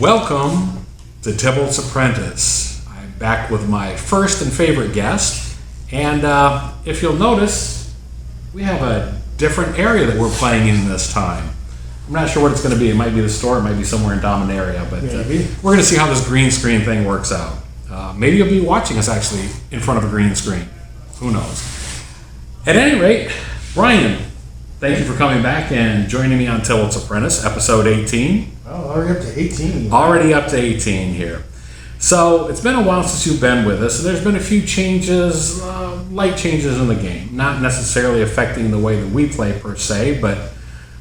Welcome to Tibalt's Apprentice. I'm back with my first and favorite guest, and if you'll notice, we have a different area that we're playing in this time. I'm not sure what it's going to be. It might be the store, it might be somewhere in Dominaria, but we're going to see how this green screen thing works out. Maybe you'll be watching us actually in front of a green screen. Who knows? At any rate, Brian, thank you for coming back and joining me on Tibalt's Apprentice, episode 18. Oh, already up to 18. Already up to 18 here. So it's been a while since you've been with us. There's been a few changes, light changes in the game. Not necessarily affecting the way that we play per se, but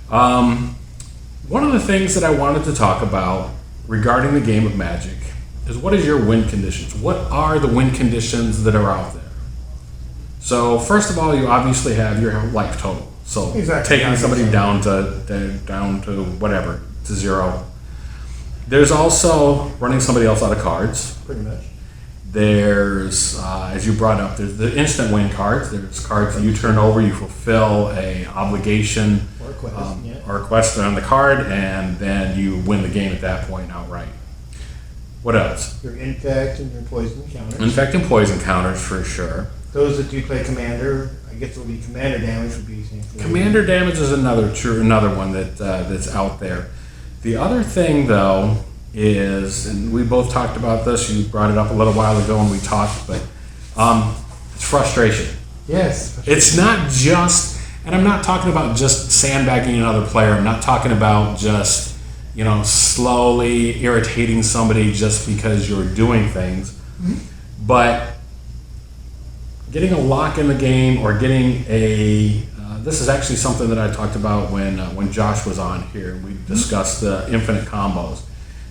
one of the things that I wanted to talk about regarding the game of Magic is what is your win conditions? What are the win conditions that are out there? So first of all, you obviously have your life total. So taking somebody down to whatever, to zero. There's also running somebody else out of cards. Pretty much. There's, as you brought up, there's the instant win cards. There's cards that you turn over, you fulfill a obligation or a quest on the card, and then you win the game at that point outright. What else? Your infect and your poison counters. Infect and poison counters for sure. Those that do play commander, I guess it'll be commander damage would be. Commander damage is another one that's out there. The other thing though is, and we both talked about this. You brought it up a little while ago when we talked, but it's frustration. Yes. It's not just, and I'm not talking about just sandbagging another player. I'm not talking about just slowly irritating somebody just because you're doing things, but getting a lock in the game or getting a this is actually something that I talked about when Josh was on here. We discussed the infinite combos.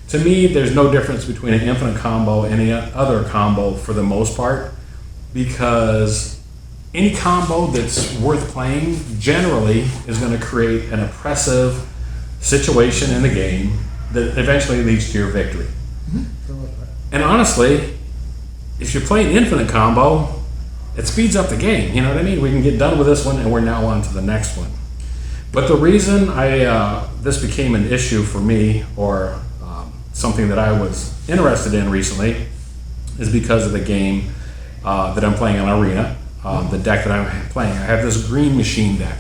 To me, there's no difference between an infinite combo and any other combo for the most part, because any combo that's worth playing generally is going to create an oppressive situation in the game that eventually leads to your victory. And honestly, if you play an infinite combo, it speeds up the game, you know what I mean? We can get done with this one and we're now on to the next one. But the reason this became an issue for me, or something that I was interested in recently, is because of the game that I'm playing on Arena, the deck that I'm playing. I have this green machine deck,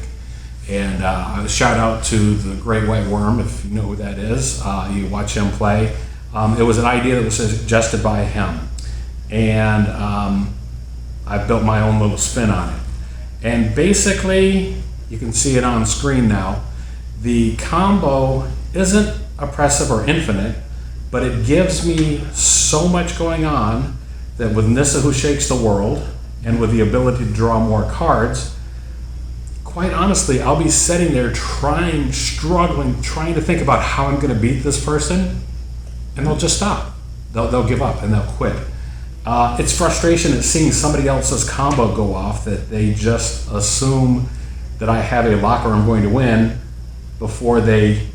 and shout out to the Great White Worm, if you know who that is. You watch him play. It was an idea that was suggested by him, and I built my own little spin on it. And basically, you can see it on screen now, the combo isn't oppressive or infinite, but it gives me so much going on that with Nissa Who Shakes the World, and with the ability to draw more cards, quite honestly, I'll be sitting there struggling, trying to think about how I'm going to beat this person, and they'll just stop. They'll give up and they'll quit. It's frustration at seeing somebody else's combo go off that they just assume that I have a lock or I'm going to win before they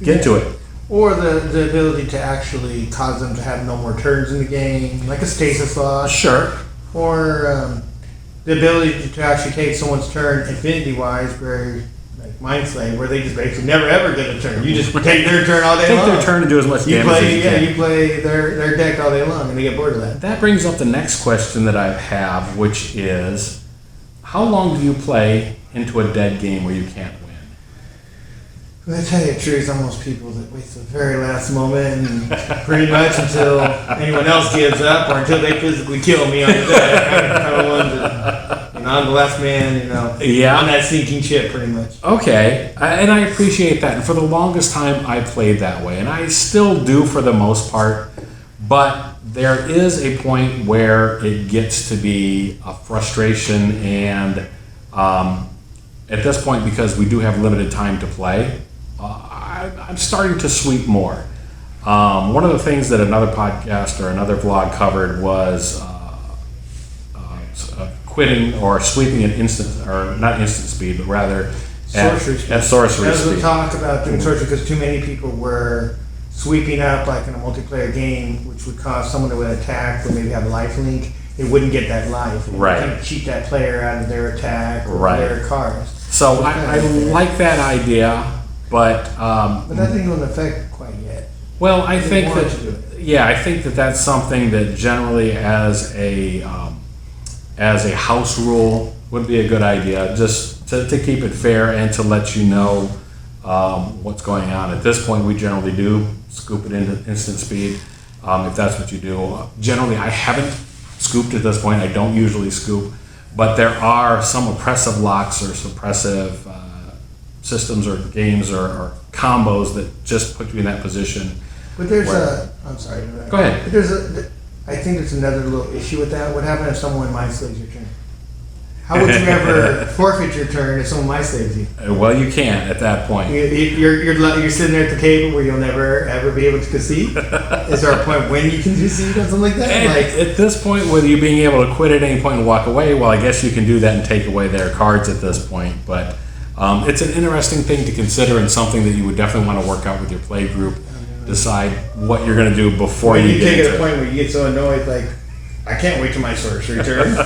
get to it. Or the ability to actually cause them to have no more turns in the game, like a stasis lock. Sure. Or the ability to actually take someone's turn infinity-wise, where like Mind Slave, where they just basically never ever get a turn. You just take their turn all day long. Take their turn and do as much damage as you can. You play their deck all day long, and they get bored of that. That brings up the next question that I have, which is, how long do you play into a dead game where you can't win? Well, I tell you the truth, I'm those people that wait till the very last moment, and pretty much until anyone else gives up, or until they physically kill me on the deck. I'm the kind of one that, I'm the last man, on that sinking ship, pretty much. Okay, and I appreciate that. And for the longest time, I played that way, and I still do for the most part. But there is a point where it gets to be a frustration, and at this point, because we do have limited time to play, I'm starting to sweep more. One of the things that another podcast or another vlog covered was quitting or sweeping at not instant speed, but rather at sorcery speed. As we talk about doing sorcery, because too many people were sweeping up like in a multiplayer game, which would cause someone to attack or maybe have a life link. They wouldn't get that life. Right. Kind of cheat that player out of their attack or their cards. So I like that idea, but that didn't go into effect quite yet. Well, I think want to do that I think that that's something that generally, as a house rule, would be a good idea, just to keep it fair and to let you know what's going on. At this point, we generally do scoop it into instant speed, if that's what you do. Generally, I haven't scooped at this point. I don't usually scoop, but there are some oppressive locks or suppressive systems or games or combos that just put you in that position. But there's I'm sorry. Go ahead. But I think there's another little issue with that. What happens if someone mind slaves your turn? How would you ever forfeit your turn if someone mind slaves you? Well, you can't at that point. You're sitting there at the table where you'll never ever be able to concede. Is there a point when you can concede or something like that? At this point, with you being able to quit at any point and walk away, well, I guess you can do that and take away their cards at this point. But it's an interesting thing to consider and something that you would definitely want to work out with your play group. Decide what you're going to do before when you take get it to a point where you get so annoyed, like, I can't wait till my sorcery turn.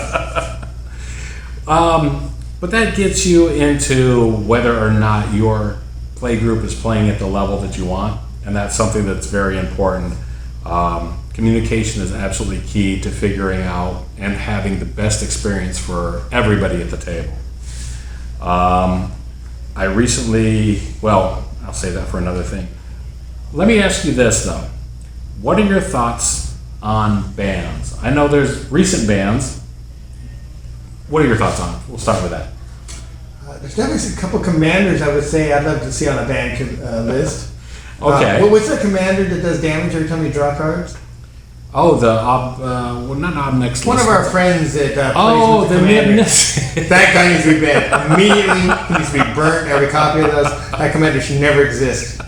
But that gets you into whether or not your play group is playing at the level that you want, and that's something that's very important. Communication is absolutely key to figuring out and having the best experience for everybody at the table. I recently, well, I'll say that for another thing. Let me ask you this though. What are your thoughts on bans? I know there's recent bans. What are your thoughts on it? We'll start with that. There's definitely a couple commanders I would say I'd love to see on a ban list. Okay. What's the commander that does damage every time you draw cards? Oh, not Obnex. One of our friends that plays oh, with the the commander. Nibness. That guy needs to be banned immediately. He needs to be burnt. Every copy of those. That commander should never exist.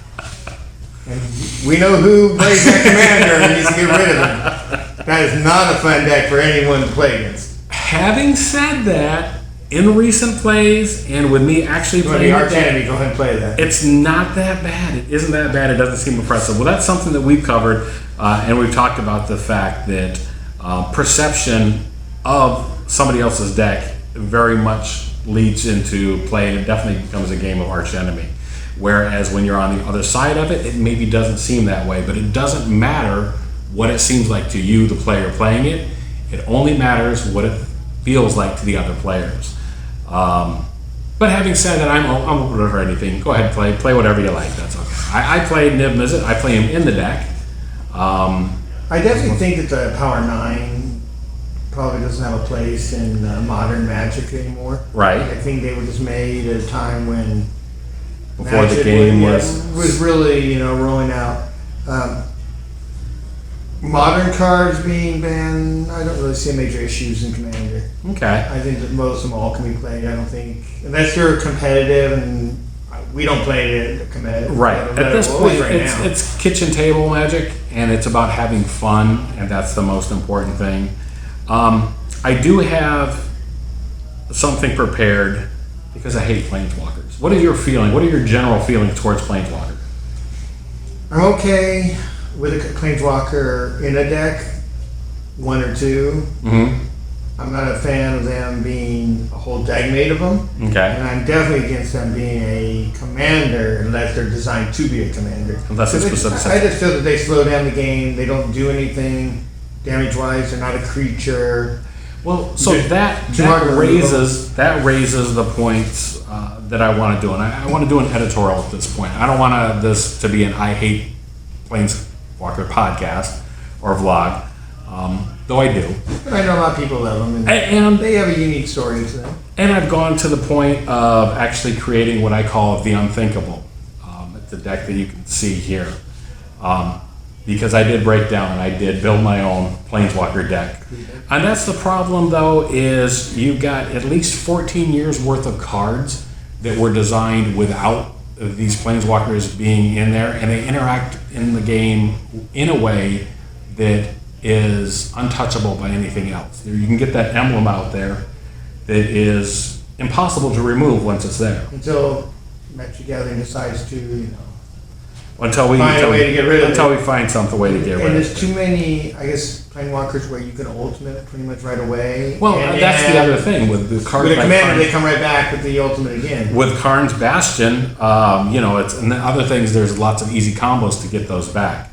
And we know who plays that commander and needs to get rid of him. That is not a fun deck for anyone to play against. Having said that, in recent plays and with me actually playing our enemy, go ahead and play that. It's not that bad. It isn't that bad. It doesn't seem oppressive. Well, that's something that we've covered, and we've talked about the fact that perception of somebody else's deck very much leads into play, and it definitely becomes a game of arch enemy. Whereas when you're on the other side of it, it maybe doesn't seem that way, but it doesn't matter what it seems like to you, the player playing it. It only matters what it feels like to the other players. But having said that, I'm open for anything. Go ahead, play whatever you like. That's okay. I play Niv Mizzet. I play him in the deck. I definitely think that the Power 9 probably doesn't have a place in modern Magic anymore. Right. I think they were just made at a time when before Magic the game was really rolling out. Modern cards being banned, I don't really see major issues in Commander. Okay. I think that most of them all can be played. I don't think, unless you're competitive, and we don't play it competitive. Right. At this point, it's kitchen table Magic, and it's about having fun, and that's the most important thing. I do have something prepared because I hate Planeswalkers. What is your feeling? What are your general feelings towards Planeswalkers? I'm okay with a Planeswalker in a deck, one or two. Mm-hmm. I'm not a fan of them being a whole deck made of them. Okay. And I'm definitely against them being a commander unless they're designed to be a commander. Unless it's specific. I just feel that they slow down the game. They don't do anything damage-wise. They're not a creature. Well, so that raises the points that I want to do, and I want to do an editorial at this point. I don't want this to be an I hate Planeswalker podcast or vlog, though I do. But I know a lot of people love them, and they have a unique story to them. And I've gone to the point of actually creating what I call the unthinkable. It's a deck that you can see here. Because I did break down and I did build my own Planeswalker deck. And that's the problem though, is you've got at least 14 years worth of cards that were designed without these Planeswalkers being in there, and they interact in the game in a way that is untouchable by anything else. You can get that emblem out there that is impossible to remove once it's there. Until Magic Gathering decides to, Until we find way to get rid of it. Until we find some way to get rid of it. And there's too many, I guess, Planewalkers where you can ultimate it pretty much right away. Well, that's the other thing with the cards. With a commander, they come right back with the ultimate again. With Karn's Bastion, it's and the other things. There's lots of easy combos to get those back.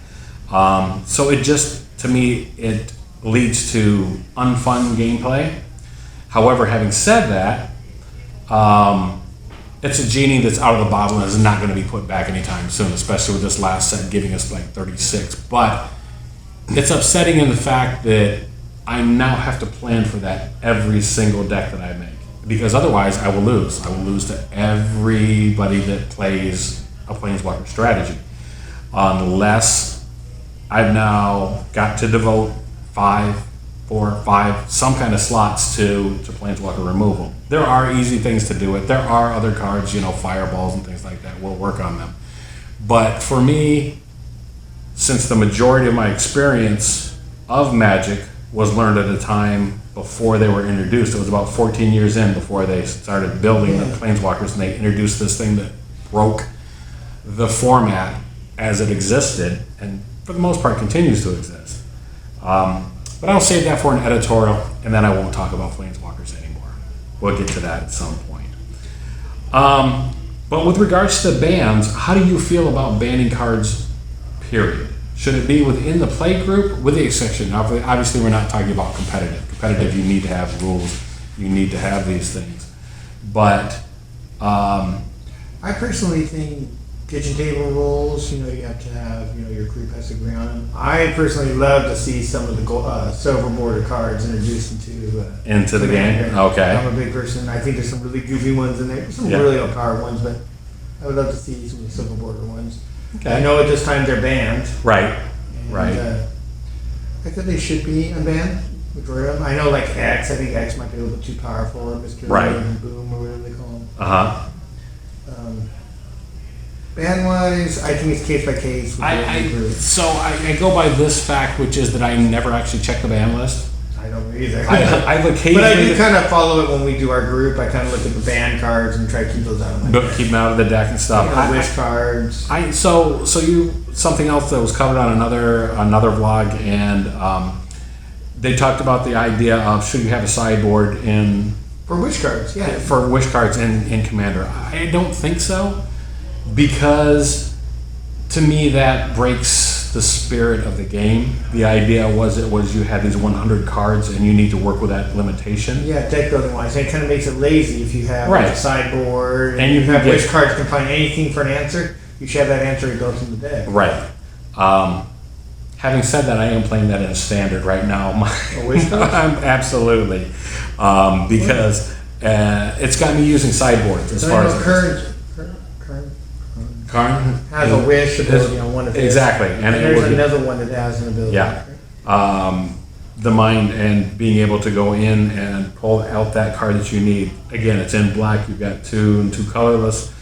So it just, to me, it leads to unfun gameplay. However, having said that, it's a genie that's out of the bottle and is not going to be put back anytime soon, especially with this last set giving us like 36. But it's upsetting in the fact that I now have to plan for that every single deck that I make, because otherwise I will lose. I will lose to everybody that plays a Planeswalker strategy, unless I've now got to devote 5, 4, 5, some kind of slots to Planeswalker removal. There are easy things to do it. There are other cards, fireballs and things like that. We'll work on them. But for me, since the majority of my experience of Magic was learned at a time before they were introduced, it was about 14 years in before they started building the Planeswalkers, and they introduced this thing that broke the format as it existed, and for the most part continues to exist. But I'll save that for an editorial, and then I won't talk about Planeswalkers anymore. We'll get to that at some point. But with regards to bans, how do you feel about banning cards, period? Should it be within the play group, with the exception? Obviously, we're not talking about competitive. Competitive, you need to have rules. You need to have these things. But I personally think kitchen table rules, you have to have, your group has to agree on them. I personally love to see some of the silver border cards introduced into the game. Okay. I'm a big person. I think there's some really goofy ones in there, some really overpowered ones, but I would love to see some of the silver border ones. Okay. I know at this time they're banned. Right. And, right. I think they should be unbanned. Majority of them. I know, like X. I think X might be a little bit too powerful. Mr. Right. And Boom, or whatever they call them. Ban wise, I think it's case by case. So I go by this fact, which is that I never actually check the ban list. I don't either. I've occasionally, but I do kind of follow it when we do our group. I kind of look at the ban cards and try to keep those out of my deck. Keep them out of the deck and stuff. Wish cards. So something else that was covered on another vlog, and they talked about the idea of should you have a sideboard for wish cards? Yeah, for wish cards in Commander. I don't think so, because to me that breaks the spirit of the game. The idea was you had these 100 cards and you need to work with that limitation. Yeah, deck building wise, it kind of makes it lazy if you have a sideboard and you have wish cards can find anything for an answer. You should have that answer built in the deck. Right. Having said that, I am playing that in standard right now. Wish cards? Absolutely, because it's got me using sideboards as far as Karn has a wish ability on one of his. Exactly, and there's another one that has an ability. Yeah, the mind and being able to go in and pull out that card that you need. Again, it's in black. You've got 2 and 2 colorless.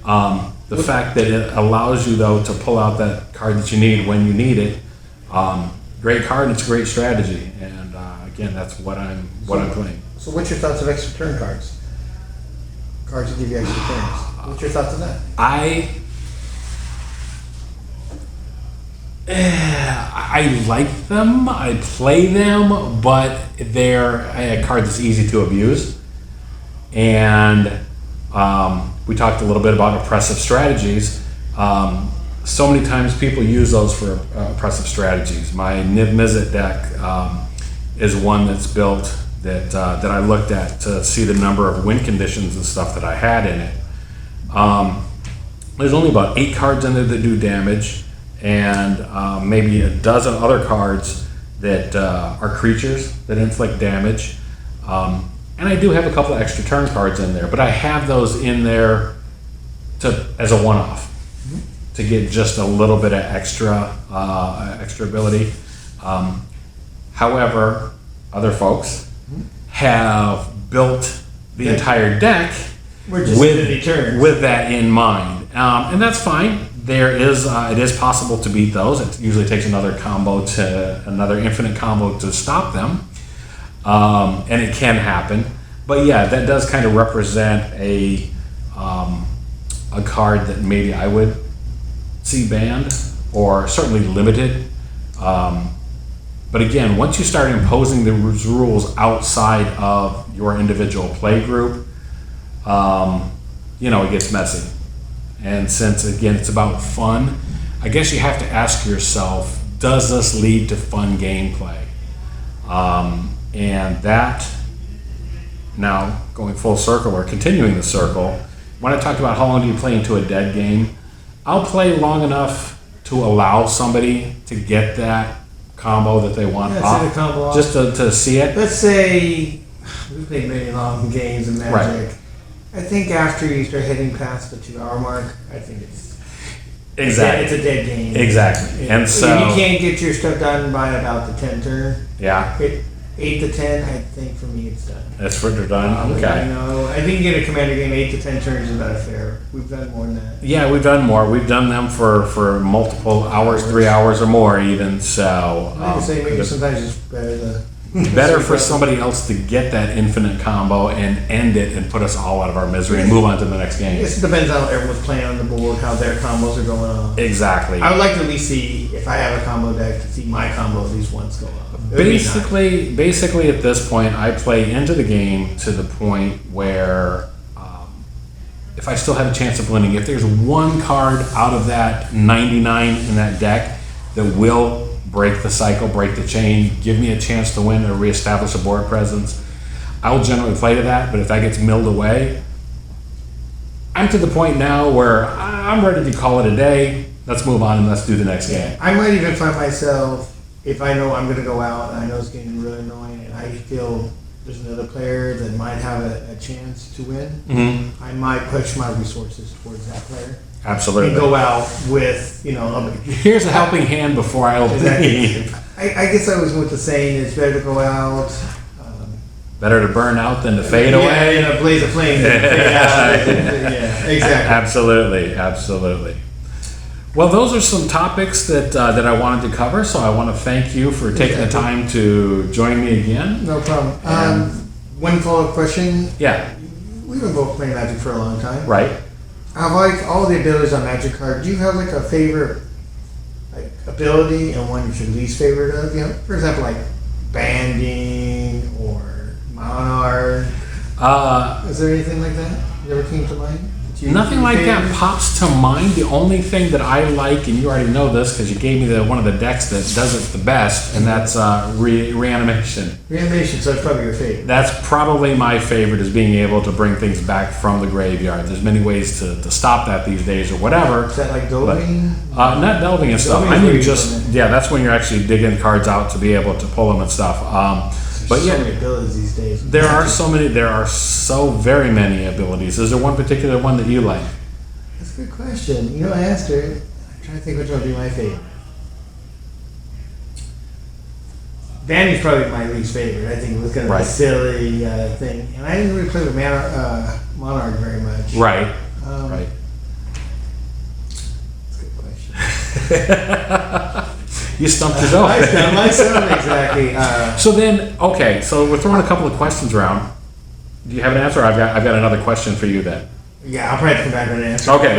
The fact that it allows you though to pull out that card that you need when you need it. Great card. And it's a great strategy, and again, that's what I'm playing. So, what's your thoughts of extra turn cards? Cards that give you extra turns. What's your thoughts on that? I like them, I play them, but they're a card that's easy to abuse. And we talked a little bit about oppressive strategies. So many times people use those for oppressive strategies. My Niv Mizzet deck is one that's built that I looked at to see the number of win conditions and stuff that I had in it. There's only about 8 cards in there that do damage, and maybe a dozen other cards that are creatures that inflict damage. And I do have a couple of extra turn cards in there, but I have those in there as a one-off to get just a little bit of extra ability. However, other folks have built the entire deck with that in mind, and that's fine. It is possible to beat those. It usually takes another infinite combo to stop them, and it can happen. But yeah, that does kind of represent a card that maybe I would see banned or certainly limited. But again, once you start imposing the rules outside of your individual play group, it gets messy. And since, again, it's about fun, I guess you have to ask yourself, does this lead to fun gameplay? And that, now going full circle or continuing the circle, when I talked about how long do you play into a dead game, I'll play long enough to allow somebody to get that combo that they want off, just to see it. Let's say we've played many long games in Magic. Right. I think after you start hitting past the 2-hour mark, I think it's Exactly. it's a dead game. Exactly. And so you can't get your stuff done by about the 10th turn. Yeah. 8 to 10, I think for me it's done. That's what they're done. Okay. I think in a Commander game, 8 to 10 turns is about fair. We've done more than that. Yeah, we've done more. We've done them for multiple hours, 3 hours or more even. So like I say, maybe sometimes it's better to better for somebody else to get that infinite combo and end it and put us all out of our misery and move on to the next game. It depends on how everyone's playing on the board, how their combos are going on. Exactly. I would like to at least see, if I have a combo deck, to see my combo at least once go up. Basically, at this point, I play into the game to the point where if I still have a chance of winning, if there's one card out of that 99 in that deck that will break the cycle, break the chain, give me a chance to win or reestablish a board presence, I'll generally play to that. But if that gets milled away, I'm to the point now where I'm ready to call it a day. Let's move on and let's do the next game. I might even find myself, if I know I'm going to go out and I know it's getting really annoying and I feel there's another player that might have a chance to win, Mm-hmm. I might push my resources towards that player. Absolutely. And go out with, here's a helping hand before I leave. I guess I was with the saying, it's better to go out. Better to burn out than to fade away. Yeah, blaze a flame. Fade out. Yeah, exactly. Absolutely. Well, those are some topics that I wanted to cover, so I want to thank you for taking the time to join me again. No problem. One follow-up question. Yeah. We've been both playing Magic for a long time. Right. I like all the abilities on Magic card. Do you have like a favorite ability and one you're least favorite of? For example, like banding or monarch. Is there anything like that you ever came to mind? Nothing like that pops to mind. The only thing that I like, and you already know this because you gave me one of the decks that does it the best, and that's reanimation. Reanimation, so it's probably your favorite. That's probably my favorite, is being able to bring things back from the graveyard. There's many ways to stop that these days or whatever. Is that like delving? Not delving and stuff. I mean that's when you're actually digging cards out to be able to pull them and stuff. But so many abilities these days. There are so very many abilities. Is there one particular one that you like? That's a good question. I asked her. I'm trying to think which one would be my favorite. Banding's probably my least favorite. I think it was kind of a silly thing. And I didn't really play with Monarch very much. Right. Right. That's a good question. You stumped yourself. I stumped myself, exactly. So we're throwing a couple of questions around. Do you have an answer? I've got another question for you then. Yeah, I'll probably have to come back with an answer. Okay.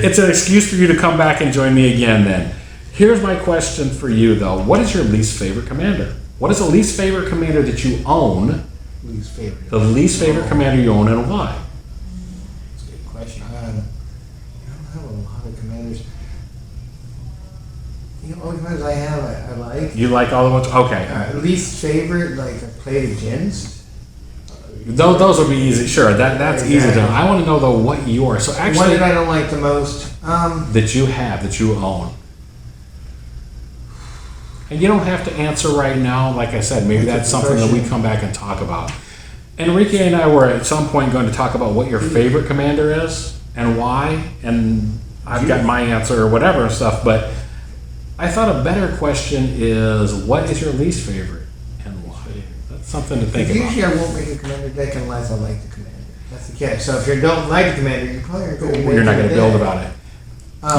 It's an excuse for you to come back and join me again then. Here's my question for you though. What is your least favorite commander? What is the least favorite commander that you own? Least favorite. The least favorite commander you own and why? That's a good question. I don't have a lot of commanders. All the commanders I have, I like. You like all the ones? Okay. Least favorite, like I played against. Those will be easy. Sure, that's easy to know. I want to know though what your one that I don't like the most. That you own. And you don't have to answer right now. Like I said, maybe that's something that we come back and talk about. Enrique and I were at some point going to talk about what your favorite commander is and why. And I've got my answer or whatever and stuff, but I thought a better question is, what is your least favorite and why? That's something to think about. Usually I won't make a commander deck unless I like the commander. That's the catch. So if you don't like the commander, you probably aren't going to You're not going to build about it.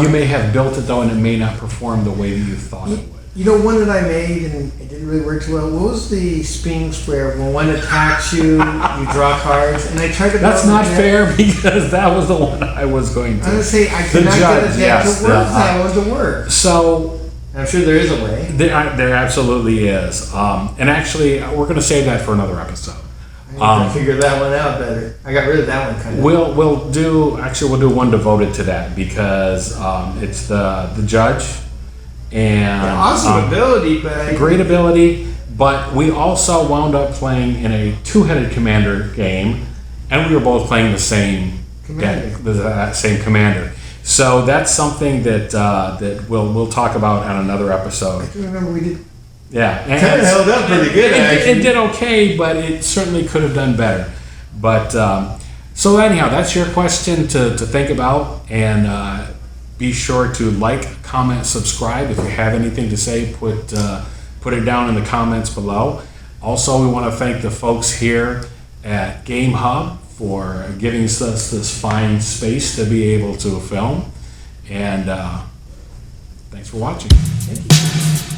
You may have built it though, and it may not perform the way that you thought it would. One that I made and it didn't really work too well. What was the Sphinx where when one attacks you, you draw cards? And I tried to. That's not fair because that was the one I was going to. I was going to say I could not get a deck to work. That one to work. So. I'm sure there is a way. There absolutely is. And actually, we're going to save that for another episode. I need to figure that one out better. I got rid of that one kind of. We'll do one devoted to that because it's the judge and awesome ability, but great ability. But we also wound up playing in a two-headed commander game, and we were both playing the same same commander. So that's something that that we'll talk about on another episode. I can remember we did. Yeah, and Kind of held up pretty good, actually. It did okay, but it certainly could have done better. But so anyhow, that's your question to think about, and be sure to like, comment, subscribe. If you have anything to say, put it down in the comments below. Also, we want to thank the folks here at Game Hub for giving us this fine space to be able to film. And thanks for watching. Thank you.